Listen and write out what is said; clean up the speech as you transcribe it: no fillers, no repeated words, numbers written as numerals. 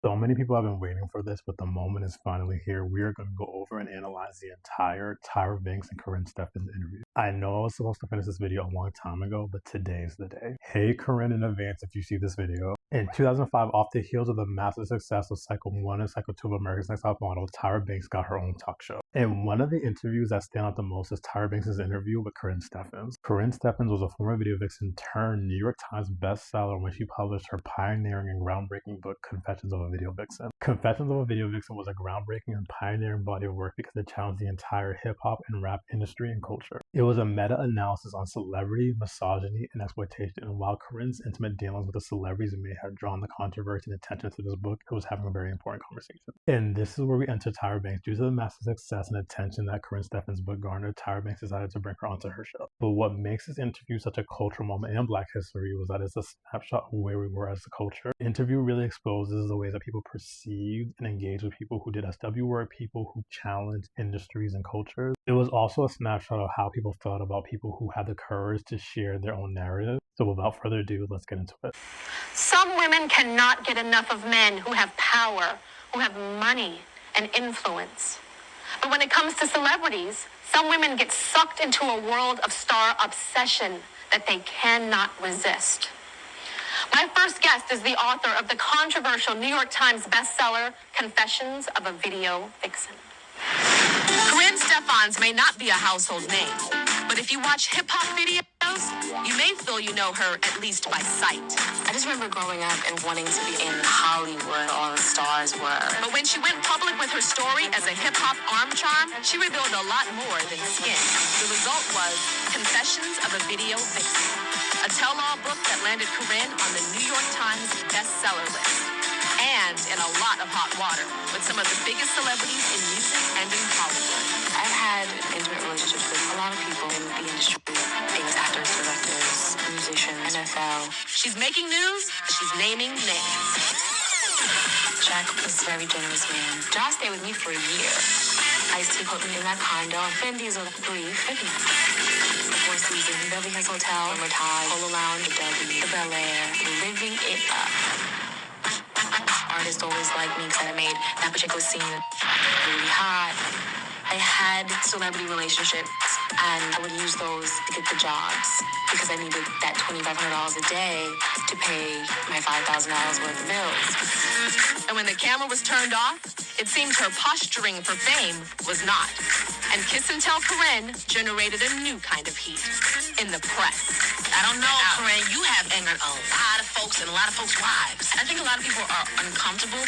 So many people have been waiting for this, but the moment is finally here. We are going to go over and analyze the entire Tyra Banks and Karrine Steffans interview. I know I was supposed to finish this video a long time ago, but today's the day. Hey Karrine, in advance if you see this video. In 2005, off the heels of the massive success of Cycle 1 and Cycle 2 of America's Next Top Model, Tyra Banks got her own talk show. And one of the interviews that stand out the most is Tyra Banks' interview with Karrine Steffans. Karrine Steffans was a former video vixen turned New York Times bestseller when she published her pioneering and groundbreaking book, Confessions of a Video Vixen. Confessions of a Video Vixen was a groundbreaking and pioneering body of work because it challenged the entire hip-hop and rap industry and culture. It was a meta-analysis on celebrity, misogyny, and exploitation, and while Karrine's intimate dealings with the celebrities may have drawn the controversy and attention to this book, it was having a very important conversation. And this is where we enter Tyra Banks. Due to the massive success and attention that Karrine Steffans' book garnered, Tyra Banks decided to bring her onto her show. But what makes this interview such a cultural moment in Black history was that it's a snapshot of where we were as a culture. The interview really exposes the ways that people perceived and engaged with people who did SW work, people who challenged industries and cultures. It was also a snapshot of how people felt about people who had the courage to share their own narrative. So without further ado, let's get into it. Some women cannot get enough of men who have power, who have money and influence. But when it comes to celebrities, some women get sucked into a world of star obsession that they cannot resist. My first guest is the author of the controversial New York Times bestseller, Confessions of a Video Vixen. Karrine Steffans may not be a household name, but if you watch hip-hop videos, you may feel you know her at least by sight. I just remember growing up and wanting to be in Hollywood, all the stars were. But when she went public with her story as a hip-hop arm charm, she revealed a lot more than skin. The result was Confessions of a Video Vixen, a tell-all book that landed Karrine on the New York Times bestseller list, and in a lot of hot water with some of the biggest celebrities in music and in Hollywood. I've had intimate relationships with a lot of people in the industry, famous actors, directors, musicians, NFL. She's making news, she's naming names. Jack was a very generous man. John stayed with me for a year. Ice-T put me in that condo, and Vin Diesel brief. The Four Seasons, Beverly Hills Hotel, Hermitage, Polo Lounge, the W, the Bel Air, living it up. Artists always liked me because I made that particular scene really hot. I had celebrity relationships, and I would use those to get the jobs because I needed that $2,500 a day to pay my $5,000 worth of bills. And when the camera was turned off, it seemed her posturing for fame was not. And Kiss and Tell Karrine generated a new kind of heat in the press. I don't know, Karrine, you have angered a lot of folks and a lot of folks' wives. I think a lot of people are uncomfortable